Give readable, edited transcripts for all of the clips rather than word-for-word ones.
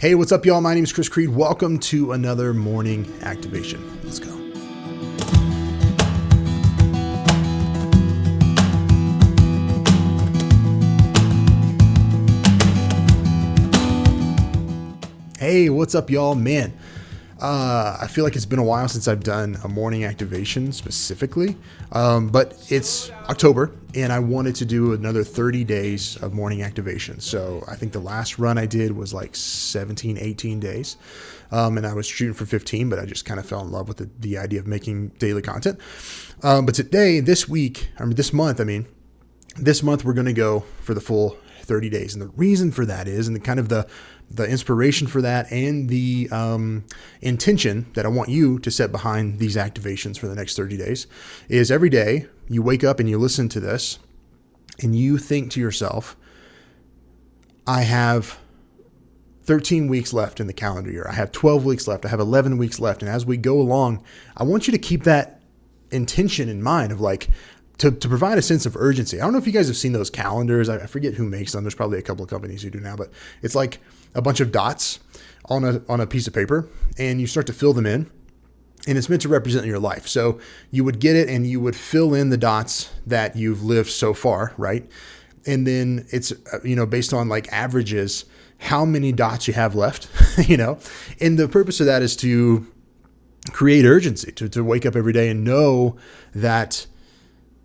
Hey, what's up, y'all? My name is Chris Creed. Welcome to another morning activation. Let's go. Hey, what's up, y'all? Man, I feel like it's been a while since I've done a morning activation specifically, but it's October and I wanted to do another 30 days of morning activation. So I think the last run I did was like 17, 18 days. And I was shooting for 15, but I just kind of fell in love with the idea of making daily content. But today, this month, we're going to go for the full 30 days. And the reason for that is, and the inspiration for that and the intention that I want you to set behind these activations for the next 30 days is every day you wake up and you listen to this and you think to yourself, I have 13 weeks left in the calendar year. I have 12 weeks left. I have 11 weeks left. And as we go along, I want you to keep that intention in mind of like, to provide a sense of urgency. I don't know if you guys have seen those calendars. I forget who makes them. There's probably a couple of companies who do now, but it's like a bunch of dots on a piece of paper and you start to fill them in and it's meant to represent your life. So you would get it and you would fill in the dots that you've lived so far, right? And then it's, based on like averages, how many dots you have left, and the purpose of that is to create urgency, to wake up every day and know that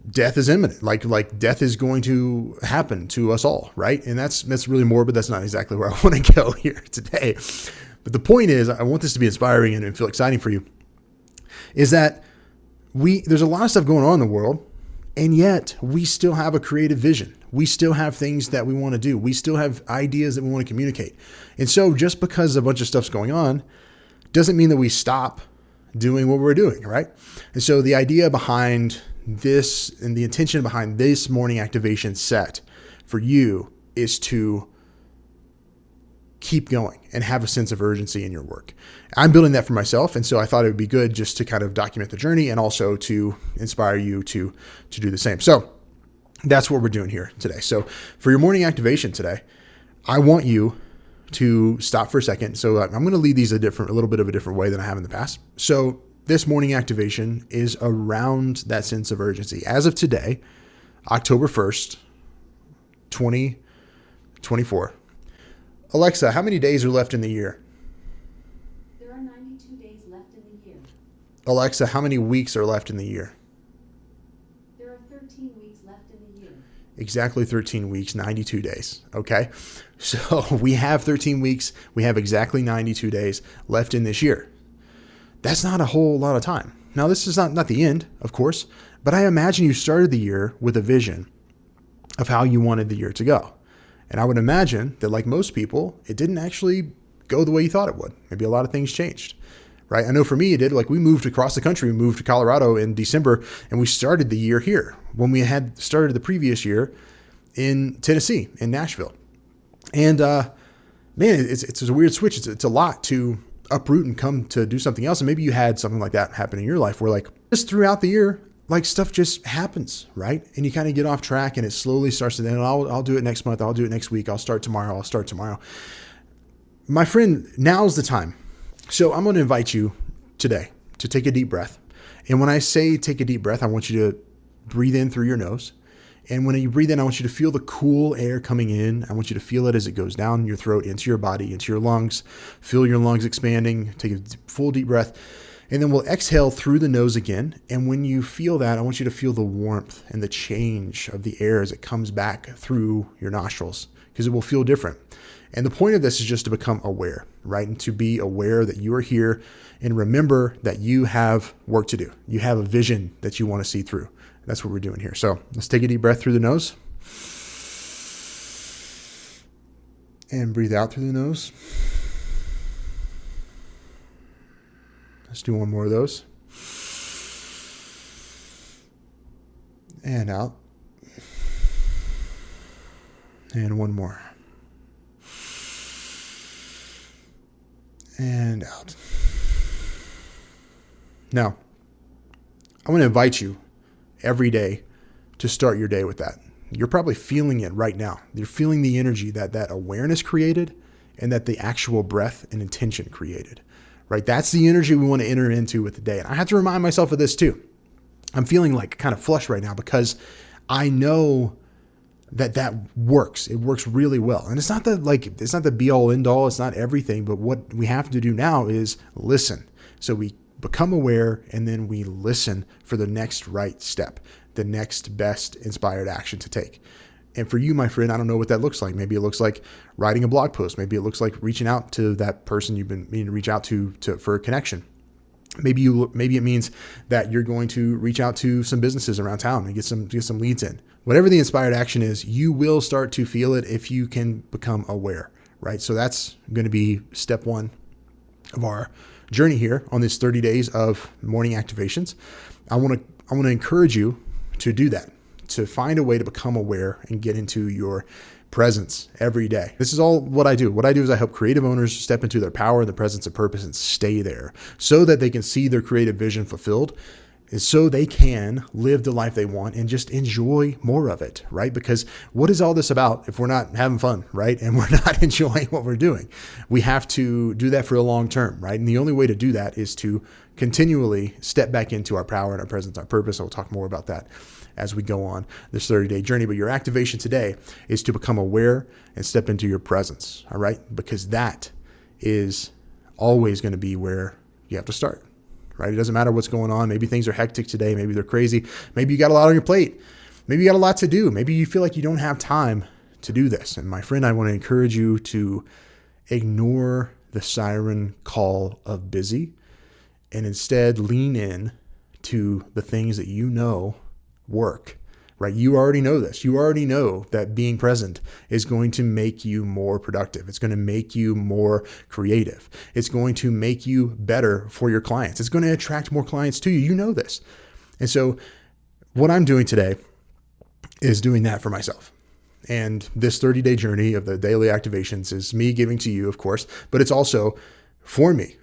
death is imminent. Like death is going to happen to us all, right? And that's really morbid. That's not exactly where I want to go here today. But the point is, I want this to be inspiring and feel exciting for you, is that there's a lot of stuff going on in the world, and yet we still have a creative vision. We still have things that we want to do. We still have ideas that we want to communicate. And so just because a bunch of stuff's going on doesn't mean that we stop doing what we're doing, right? And so the idea behind this and the intention behind this morning activation set for you is to keep going and have a sense of urgency in your work. I'm building that for myself. And so I thought it would be good just to kind of document the journey and also to inspire you to do the same. So that's what we're doing here today. So for your morning activation today, I want you to stop for a second. So I'm going to lead these a little bit of a different way than I have in the past. So this morning activation is around that sense of urgency. As of today, October 1st, 2024. Alexa, how many days are left in the year? There are 92 days left in the year. Alexa, how many weeks are left in the year? There are 13 weeks left in the year. Exactly 13 weeks, 92 days. Okay. So we have 13 weeks. We have exactly 92 days left in this year. That's not a whole lot of time. Now, this is not the end, of course, but I imagine you started the year with a vision of how you wanted the year to go. And I would imagine that, like most people, it didn't actually go the way you thought it would. Maybe a lot of things changed, right? I know for me, it did. Like we moved across the country. We moved to Colorado in December, and we started the year here when we had started the previous year in Tennessee, in Nashville. And man, it's a weird switch. It's a lot to uproot and come to do something else. And maybe you had something like that happen in your life where like just throughout the year, like stuff just happens, right? And you kind of get off track and it slowly starts to then I'll do it next month. I'll do it next week. I'll start tomorrow. My friend, now's the time. So I'm going to invite you today to take a deep breath. And when I say take a deep breath, I want you to breathe in through your nose. And when you breathe in, I want you to feel the cool air coming in. I want you to feel it as it goes down your throat, into your body, into your lungs. Feel your lungs expanding. Take a full deep breath. And then we'll exhale through the nose again. And when you feel that, I want you to feel the warmth and the change of the air as it comes back through your nostrils, because it will feel different. And the point of this is just to become aware, right? And to be aware that you are here and remember that you have work to do. You have a vision that you want to see through. That's what we're doing here. So let's take a deep breath through the nose and breathe out through the nose. Let's do one more of those. And out. And one more. And out. Now, I want to invite you every day to start your day with that. You're probably feeling it right now. You're feeling the energy that awareness created, and that the actual breath and intention created, right? That's the energy we want to enter into with the day. And I have to remind myself of this too. I'm feeling like kind of flush right now because I know that works. It works really well. And it's not the be all end all. It's not everything, but what we have to do now is listen. So we become aware and then we listen for the next right step, the next best inspired action to take. And for you, my friend, I don't know what that looks like. Maybe it looks like writing a blog post. Maybe it looks like reaching out to that person you've been meaning to reach out to for a connection. Maybe it means that you're going to reach out to some businesses around town and get some leads in. Whatever the inspired action is, you will start to feel it if you can become aware, right? So that's going to be step one of our journey here on this 30 days of morning activations. I want to encourage you to do that, to find a way to become aware and get into your presence every day. This is all what I do. What I do is I help creative owners step into their power and the presence of purpose and stay there so that they can see their creative vision fulfilled, and so they can live the life they want and just enjoy more of it, right? Because what is all this about if we're not having fun, right? And we're not enjoying what we're doing? We have to do that for the long term, right? And the only way to do that is to continually step back into our power and our presence, our purpose. I'll talk more about that as we go on this 30-day journey. But your activation today is to become aware and step into your presence, all right? Because that is always going to be where you have to start, right? It doesn't matter what's going on. Maybe things are hectic today. Maybe they're crazy. Maybe you got a lot on your plate. Maybe you got a lot to do. Maybe you feel like you don't have time to do this. And my friend, I want to encourage you to ignore the siren call of busy and instead lean in to the things that you know work, right? You already know this. You already know that being present is going to make you more productive. It's going to make you more creative. It's going to make you better for your clients. It's going to attract more clients to you. You know this. And so what I'm doing today is doing that for myself. And this 30-day journey of the daily activations is me giving to you, of course, but it's also for me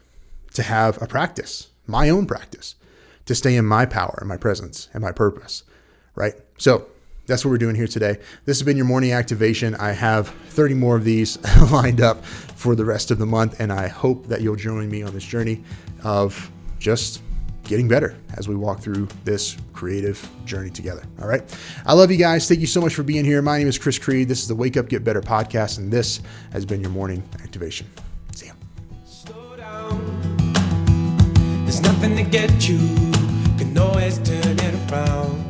to have a practice, my own practice, to stay in my power and my presence and my purpose, right? So that's what we're doing here today. This has been your morning activation. I have 30 more of these lined up for the rest of the month, and I hope that you'll join me on this journey of just getting better as we walk through this creative journey together. All right. I love you guys. Thank you so much for being here. My name is Chris Creed. This is the Wake Up, Get Better podcast, and this has been your morning activation. See ya. Slow down. There's nothing to get you. Can always turn it around.